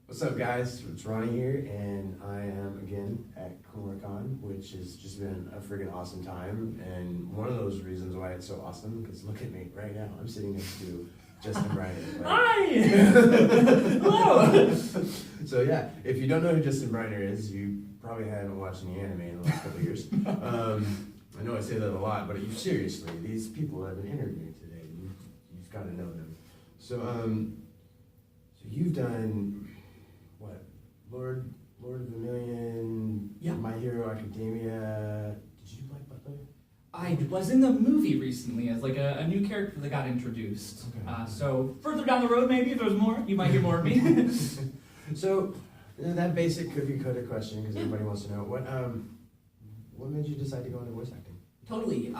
What's up, guys? It's Ronnie here, and I am again at Kumoricon, which has just been a friggin' awesome time. And one of those reasons why it's so awesome, because look at me right now. I'm sitting next to Justin Briner. Hi! Hello! So yeah, if you don't know who Justin Briner is, you probably haven't watched any anime in the last couple of years. I know I say that a lot, but you seriously, these people I've been interviewing today, you've got to know them. So you've done what? Lord of the Million, Yeah. My Hero Academia. Did you like Butler? I was in the movie recently as like a new character that got introduced. Okay. So further down the road, maybe if there's more, you might hear more of me. So that basic cookie cutter question, because everybody wants to know, what made you decide to go into voice acting? Totally.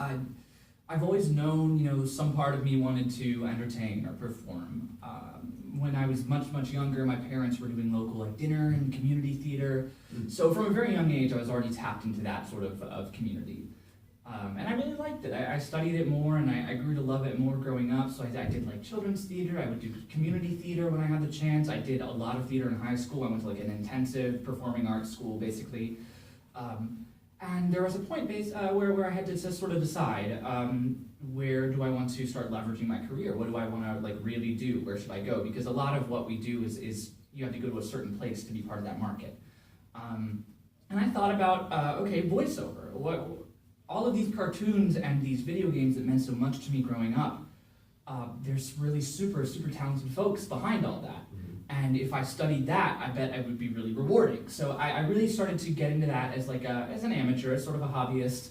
I've always known, some part of me wanted to entertain or perform. When I was much younger, my parents were doing local dinner and community theater. So from a very young age, I was already tapped into that sort of community. And I really liked it. I studied it more, and I grew to love it more growing up. So I did like children's theater. I would do community theater when I had the chance. I did a lot of theater in high school. I went to like an intensive performing arts school, basically. And there was a point where I had to sort of decide, where do I want to start leveraging my career? What do I want to really do? Where should I go? Because a lot of what we do is you have to go to a certain place to be part of that market. And I thought about, voiceover. All of these cartoons and these video games that meant so much to me growing up, there's really super talented folks behind all that. And if I studied that, I bet it would be really rewarding. So I really started to get into that as as an amateur, as sort of a hobbyist.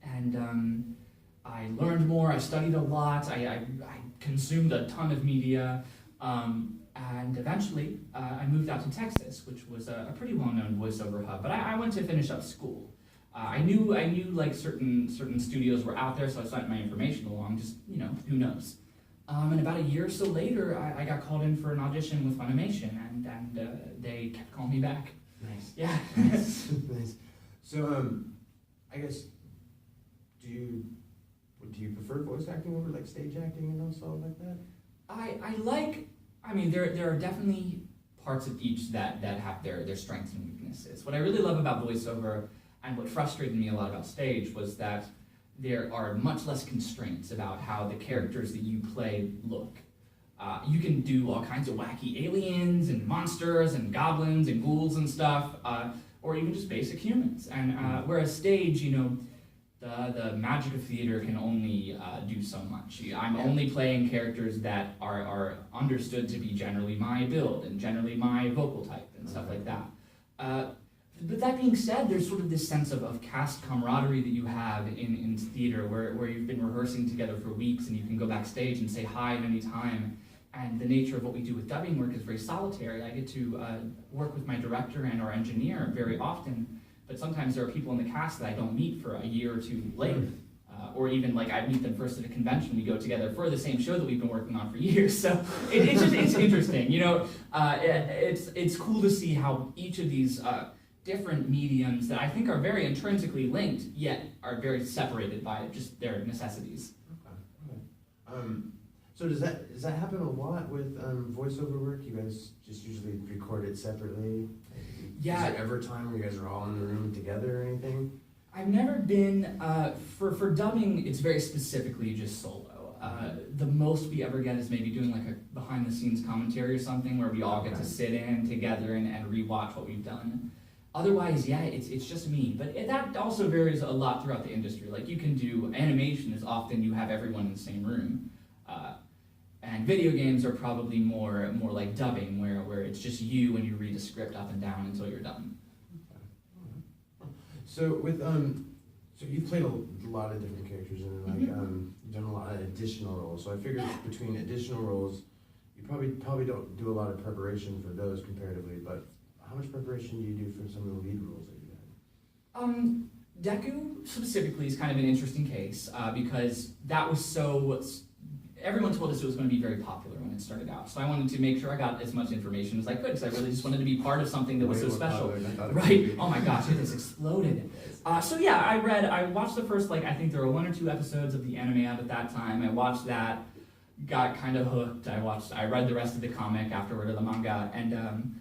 And I learned more, I studied a lot, I consumed a ton of media. And eventually, I moved out to Texas, which was a pretty well-known voiceover hub. But I went to finish up school. I knew like certain studios were out there, so I sent my information along, just, who knows. And about a year or so later, I got called in for an audition with Funimation, and they kept calling me back. Nice. Yeah. Nice. So, I guess, do you prefer voice acting over like stage acting and all stuff like that? There are definitely parts of each that have their strengths and weaknesses. What I really love about voiceover, and what frustrated me a lot about stage, was that there are much less constraints about how the characters that you play look. You can do all kinds of wacky aliens and monsters and goblins and ghouls and stuff, or even just basic humans. And whereas stage, the magic of theater can only do so much. I'm only playing characters that are understood to be generally my build and generally my vocal type and stuff like that. But that being said, there's sort of this sense of cast camaraderie that you have in theater where you've been rehearsing together for weeks and you can go backstage and say hi at any time. And the nature of what we do with dubbing work is very solitary. I get to work with my director and our engineer very often, but sometimes there are people in the cast that I don't meet for a year or two later. Or even I meet them first at a convention, we go together for the same show that we've been working on for years. So it's interesting. It's cool to see how each of these different mediums that I think are very intrinsically linked, yet are very separated by just their necessities. Okay. So does that happen a lot with voiceover work? You guys just usually record it separately? Yeah. Is there ever a time where you guys are all in the room together or anything? I've never been, for dubbing, it's very specifically just solo. The most we ever get is maybe doing a behind-the-scenes commentary or something where we all get to sit in together and rewatch what we've done. Otherwise, yeah, it's just me. But that also varies a lot throughout the industry. You can do animation is often you have everyone in the same room. And video games are probably more like dubbing, where it's just you and you read a script up and down until you're done. So so you've played a lot of different characters and you've done a lot of additional roles. So I figured between additional roles, you probably don't do a lot of preparation for those comparatively. But how much preparation do you do for some of the lead roles that you had? Deku specifically is kind of an interesting case because that was so. Everyone told us it was going to be very popular when it started out, so I wanted to make sure I got as much information as I could because I really just wanted to be part of something that was so special. Right? Oh my gosh, it has exploded. So yeah, I watched the first I think there were 1 or 2 episodes of the anime out at that time. I watched that, got kind of hooked. I read the rest of the comic afterward, or the manga, and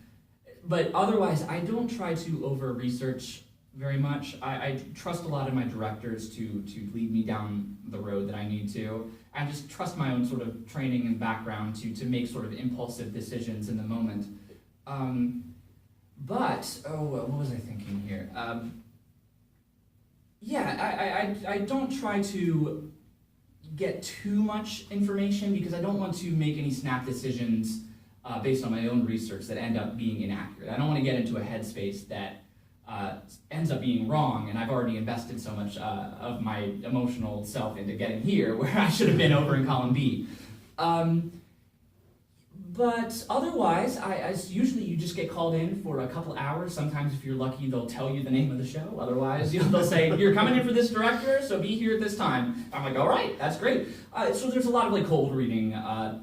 But otherwise, I don't try to over-research very much. I trust a lot of my directors to lead me down the road that I need to. I just trust my own sort of training and background to make sort of impulsive decisions in the moment. What was I thinking here? I don't try to get too much information because I don't want to make any snap decisions based on my own research that end up being inaccurate. I don't want to get into a headspace that ends up being wrong, and I've already invested so much of my emotional self into getting here where I should have been over in column B. But otherwise, I usually you just get called in for a couple hours. Sometimes if you're lucky, they'll tell you the name of the show. Otherwise, they'll say, you're coming in for this director, so be here at this time. I'm like, all right, that's great. So there's a lot of like cold reading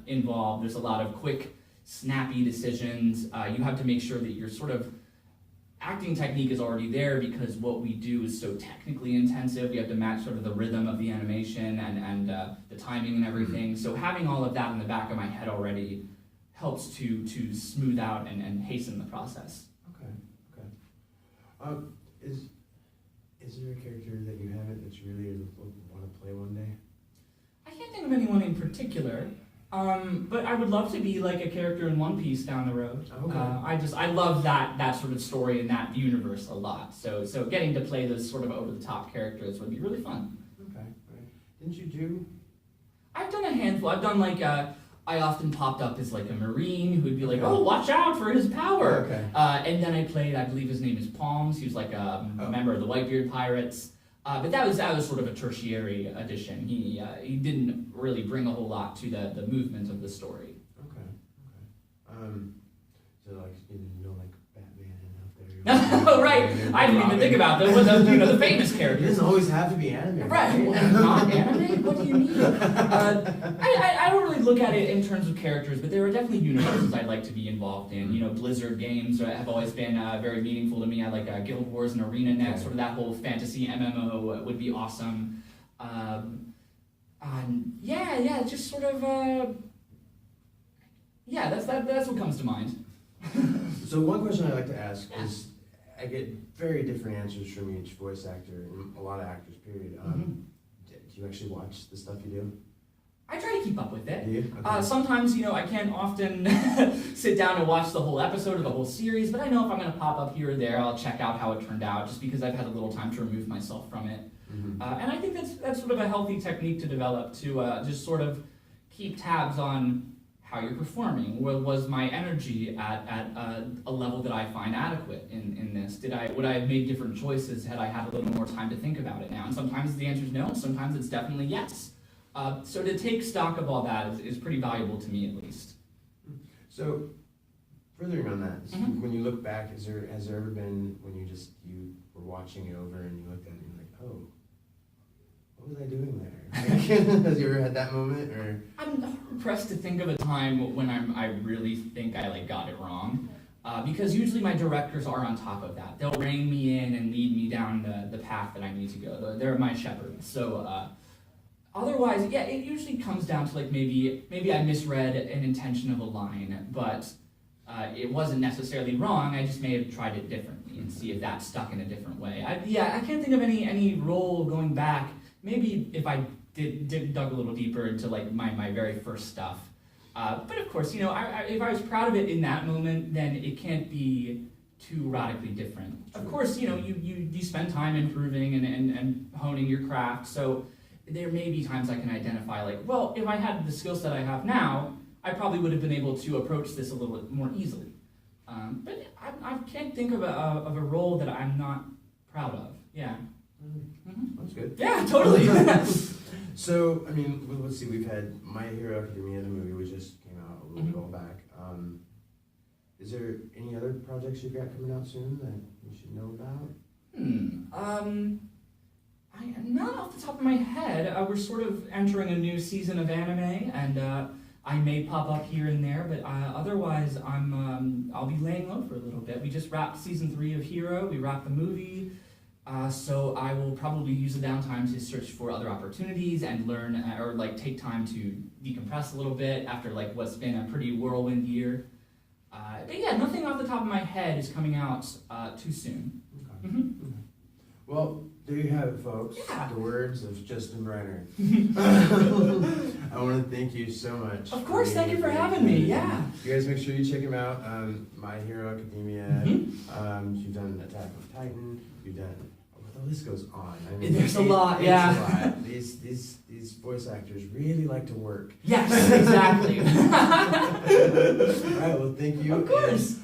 involved. There's a lot of quick, snappy decisions. You have to make sure that your sort of acting technique is already there because what we do is so technically intensive. We have to match sort of the rhythm of the animation and the timing and everything. So having all of that in the back of my head already helps to smooth out and hasten the process. Okay. Is there a character that you haven't that you really want to play one day? I can't think of anyone in particular, but I would love to be like a character in One Piece down the road. Okay. I love that sort of story and that universe a lot. So getting to play those sort of over the top characters would be really fun. Okay. Right. Didn't you do? I've done a handful. I've done like I often popped up as like a Marine who would be like, oh, watch out for his power. Okay. And then I played, I believe his name is Palms. He was like a member of the Whitebeard Pirates. But that was sort of a tertiary addition. He didn't really bring a whole lot to the movement of the story. Okay. So like like Batman out there. Oh right, I didn't even think about the famous It characters. doesn't always have to be anime. Right, not anime? What do you mean? I don't really look at it in terms of characters, but there are definitely universes I'd like to be involved in. Blizzard games have always been very meaningful to me. I like Guild Wars and ArenaNet, sort of that whole fantasy MMO would be awesome. Just sort of, that's what comes to mind. So one question I like to ask is, I get very different answers from each voice actor and a lot of actors, period. Do you actually watch the stuff you do? I try to keep up with it. Do you? Okay. Sometimes, I can't often sit down and watch the whole episode or the whole series, but I know if I'm going to pop up here or there, I'll check out how it turned out, just because I've had a little time to remove myself from it. And I think that's sort of a healthy technique to develop, to just sort of keep tabs on how you're performing. Was my energy at a level that I find adequate in this? Would I have made different choices had I had a little more time to think about it now? And sometimes the answer is no, sometimes it's definitely yes. So to take stock of all that is pretty valuable to me, at least. So, furthering on that, when you look back, has there ever been when you were watching it over and you looked at it and you're like, oh, what was I doing there? Has you ever had that moment? Or I'm hard-pressed to think of a time when I really think I got it wrong. Because usually my directors are on top of that. They'll rein me in and lead me down the path that I need to go. They're my shepherds. So otherwise, it usually comes down to maybe I misread an intention of a line, but it wasn't necessarily wrong. I just may have tried it differently and see if that stuck in a different way. I can't think of any role going back. Maybe if I dug a little deeper into my very first stuff. But of course, if I was proud of it in that moment, then it can't be too radically different. Of course, you spend time improving and honing your craft, so there may be times I can identify if I had the skill set I have now, I probably would have been able to approach this a little bit more easily. But I can't think of a role that I'm not proud of. Yeah. That's good. Yeah, totally. So, let's see. We've had My Hero Academia, the movie, which just came out a little while back. Is there any other projects you've got coming out soon that we should know about? Not off the top of my head. We're sort of entering a new season of anime, and I may pop up here and there, but otherwise I'll be laying low for a little bit. We just wrapped season 3 of Hero. We wrapped the movie. So I will probably use the downtime to search for other opportunities and learn take time to decompress a little bit after what's been a pretty whirlwind year. But yeah, nothing off the top of my head is coming out too soon. Okay. Well, there you have it, folks. Yeah. The words of Justin Briner. I want to thank you so much. Of course, thank you for having me. Yeah. You guys make sure you check him out. My Hero Academia. You've done Attack of Titan. You've done. The list goes on. I mean, There's a lot. Yeah. It's a lot. These voice actors really like to work. Yes, exactly. All right. Well, thank you. Of course.